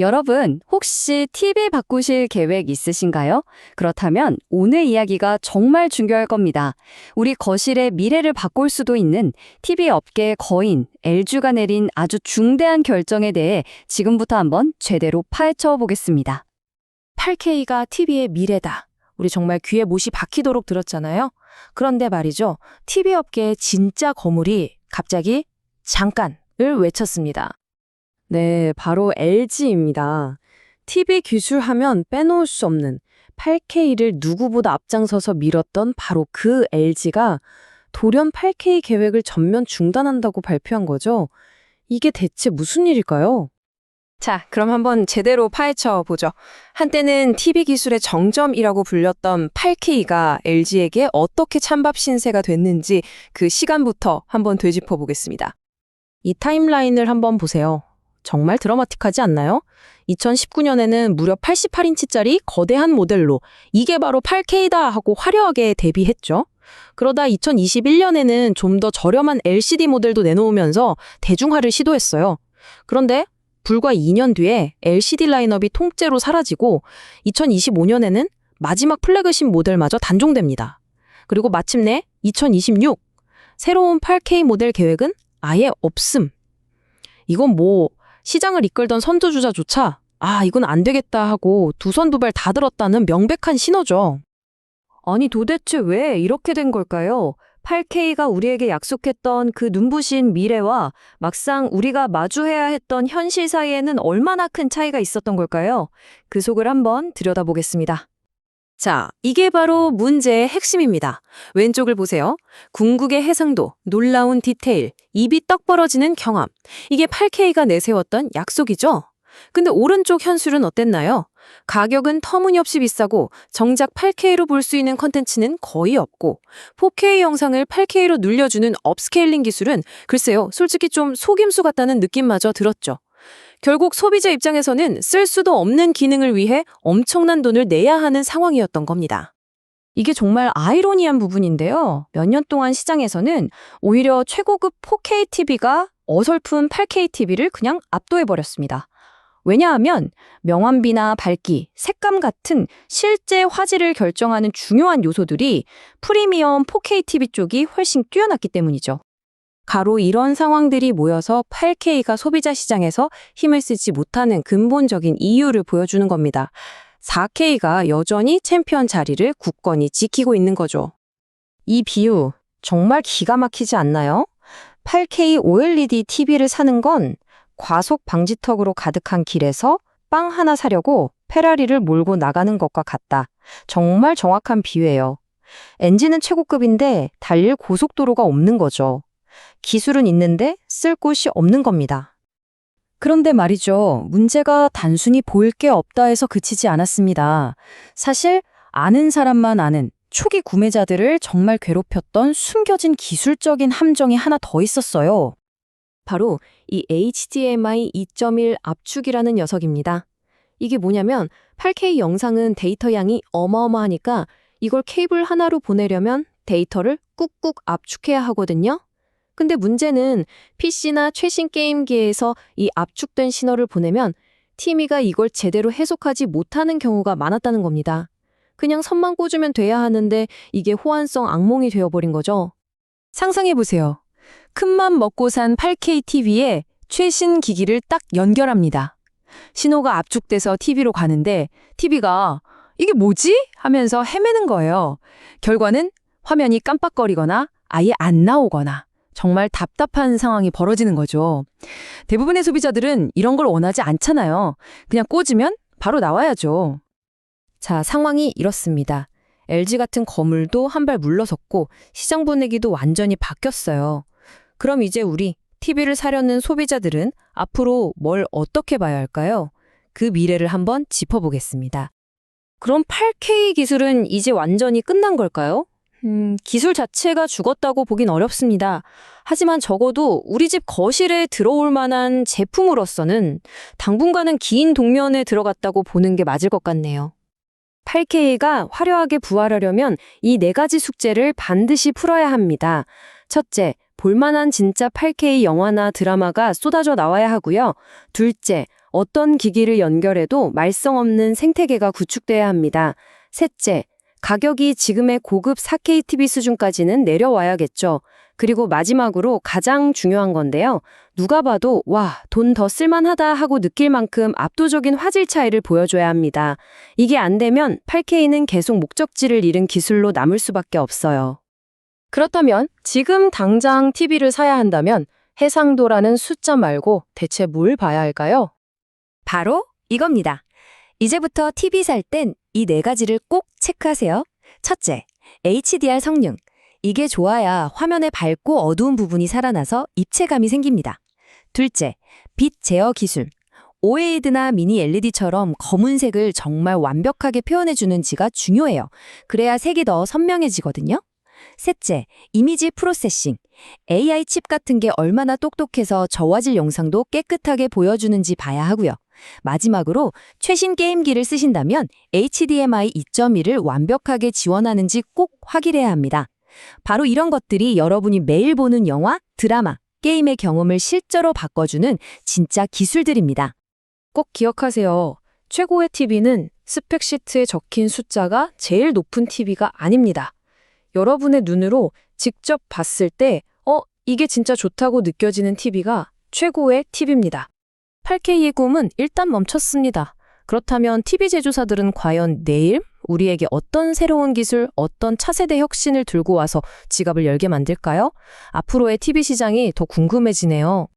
여러분, 혹시 TV 바꾸실 계획 있으신가요? 그렇다면 오늘 이야기가 정말 중요할 겁니다. 우리 거실의 미래를 바꿀 수도 있는 TV 업계의 거인, LG가 내린 아주 중대한 결정에 대해 지금부터 한번 제대로 파헤쳐 보겠습니다. 8K가 TV의 미래다. 우리 정말 귀에 못이 박히도록 들었잖아요. 그런데 말이죠. TV 업계의 진짜 거물이 갑자기 잠깐을 외쳤습니다. 네, 바로 LG입니다. TV 기술 하면 빼놓을 수 없는 8K를 누구보다 앞장서서 밀었던 바로 그 LG가 돌연 8K 계획을 전면 중단한다고 발표한 거죠. 이게 대체 무슨 일일까요? 자, 그럼 한번 제대로 파헤쳐 보죠. 한때는 TV 기술의 정점이라고 불렸던 8K가 LG에게 어떻게 찬밥 신세가 됐는지 그 시간부터 한번 되짚어 보겠습니다. 이 타임라인을 한번 보세요. 정말 드라마틱하지 않나요? 2019년에는 무려 88인치짜리 거대한 모델로 이게 바로 8K다 하고 화려하게 데뷔했죠. 그러다 2021년에는 좀 더 저렴한 LCD 모델도 내놓으면서 대중화를 시도했어요. 그런데 불과 2년 뒤에 LCD 라인업이 통째로 사라지고 2025년에는 마지막 플래그십 모델마저 단종됩니다. 그리고 마침내 2026 새로운 8K 모델 계획은 아예 없음. 이건 뭐 시장을 이끌던 선두주자조차 이건 안 되겠다 하고 두 손 두 발 다 들었다는 명백한 신호죠. 아니 도대체 왜 이렇게 된 걸까요? 8K가 우리에게 약속했던 그 눈부신 미래와 막상 우리가 마주해야 했던 현실 사이에는 얼마나 큰 차이가 있었던 걸까요? 그 속을 한번 들여다보겠습니다. 자, 이게 바로 문제의 핵심입니다. 왼쪽을 보세요. 궁극의 해상도, 놀라운 디테일, 입이 떡 벌어지는 경험. 이게 8K가 내세웠던 약속이죠? 근데 오른쪽 현실은 어땠나요? 가격은 터무니없이 비싸고 정작 8K로 볼 수 있는 컨텐츠는 거의 없고 4K 영상을 8K로 눌려주는 업스케일링 기술은 글쎄요, 솔직히 좀 속임수 같다는 느낌마저 들었죠. 결국 소비자 입장에서는 쓸 수도 없는 기능을 위해 엄청난 돈을 내야 하는 상황이었던 겁니다. 이게 정말 아이러니한 부분인데요. 몇 년 동안 시장에서는 오히려 최고급 4K TV가 어설픈 8K TV를 그냥 압도해버렸습니다. 왜냐하면 명암비나 밝기, 색감 같은 실제 화질을 결정하는 중요한 요소들이 프리미엄 4K TV 쪽이 훨씬 뛰어났기 때문이죠. 가로 이런 상황들이 모여서 8K가 소비자 시장에서 힘을 쓰지 못하는 근본적인 이유를 보여주는 겁니다. 4K가 여전히 챔피언 자리를 굳건히 지키고 있는 거죠. 이 비유 정말 기가 막히지 않나요? 8K OLED TV를 사는 건 과속 방지턱으로 가득한 길에서 빵 하나 사려고 페라리를 몰고 나가는 것과 같다. 정말 정확한 비유예요. 엔진은 최고급인데 달릴 고속도로가 없는 거죠. 기술은 있는데 쓸 곳이 없는 겁니다. 그런데 말이죠. 문제가 단순히 보일 게 없다 해서 그치지 않았습니다. 사실 아는 사람만 아는 초기 구매자들을 정말 괴롭혔던 숨겨진 기술적인 함정이 하나 더 있었어요. 바로 이 HDMI 2.1 압축이라는 녀석입니다. 이게 뭐냐면 8K 영상은 데이터 양이 어마어마하니까 이걸 케이블 하나로 보내려면 데이터를 꾹꾹 압축해야 하거든요. 근데 문제는 PC나 최신 게임기에서 이 압축된 신호를 보내면 TV가 이걸 제대로 해석하지 못하는 경우가 많았다는 겁니다. 그냥 선만 꽂으면 돼야 하는데 이게 호환성 악몽이 되어버린 거죠. 상상해보세요. 큰맘 먹고 산 8K TV에 최신 기기를 딱 연결합니다. 신호가 압축돼서 TV로 가는데 TV가 이게 뭐지? 하면서 헤매는 거예요. 결과는 화면이 깜빡거리거나 아예 안 나오거나 정말 답답한 상황이 벌어지는 거죠. 대부분의 소비자들은 이런 걸 원하지 않잖아요. 그냥 꽂으면 바로 나와야죠. 자, 상황이 이렇습니다. LG 같은 거물도 한 발 물러섰고 시장 분위기도 완전히 바뀌었어요. 그럼 이제 우리 TV를 사려는 소비자들은 앞으로 뭘 어떻게 봐야 할까요? 그 미래를 한번 짚어보겠습니다. 그럼 8K 기술은 이제 완전히 끝난 걸까요? 기술 자체가 죽었다고 보긴 어렵습니다. 하지만 적어도 우리 집 거실에 들어올 만한 제품으로서는 당분간은 긴 동면에 들어갔다고 보는 게 맞을 것 같네요. 8K가 화려하게 부활하려면 이 네 가지 숙제를 반드시 풀어야 합니다. 첫째, 볼만한 진짜 8K 영화나 드라마가 쏟아져 나와야 하고요. 둘째, 어떤 기기를 연결해도 말썽 없는 생태계가 구축돼야 합니다. 셋째, 가격이 지금의 고급 4K TV 수준까지는 내려와야겠죠. 그리고 마지막으로 가장 중요한 건데요. 누가 봐도 와, 돈 더 쓸만하다 하고 느낄 만큼 압도적인 화질 차이를 보여줘야 합니다. 이게 안 되면 8K는 계속 목적지를 잃은 기술로 남을 수밖에 없어요. 그렇다면 지금 당장 TV를 사야 한다면 해상도라는 숫자 말고 대체 뭘 봐야 할까요? 바로 이겁니다. 이제부터 TV 살 땐 이 네 가지를 꼭 체크하세요. 첫째, HDR 성능. 이게 좋아야 화면의 밝고 어두운 부분이 살아나서 입체감이 생깁니다. 둘째, 빛 제어 기술. OLED나 미니 LED처럼 검은색을 정말 완벽하게 표현해주는지가 중요해요. 그래야 색이 더 선명해지거든요. 셋째, 이미지 프로세싱. AI 칩 같은 게 얼마나 똑똑해서 저화질 영상도 깨끗하게 보여주는지 봐야 하고요. 마지막으로 최신 게임기를 쓰신다면 HDMI 2.1을 완벽하게 지원하는지 꼭 확인해야 합니다. 바로 이런 것들이 여러분이 매일 보는 영화, 드라마, 게임의 경험을 실제로 바꿔주는 진짜 기술들입니다. 꼭 기억하세요. 최고의 TV는 스펙시트에 적힌 숫자가 제일 높은 TV가 아닙니다. 여러분의 눈으로 직접 봤을 때, 이게 진짜 좋다고 느껴지는 TV가 최고의 TV입니다. 8K의 꿈은 일단 멈췄습니다. 그렇다면 TV 제조사들은 과연 내일 우리에게 어떤 새로운 기술, 어떤 차세대 혁신을 들고 와서 지갑을 열게 만들까요? 앞으로의 TV 시장이 더 궁금해지네요.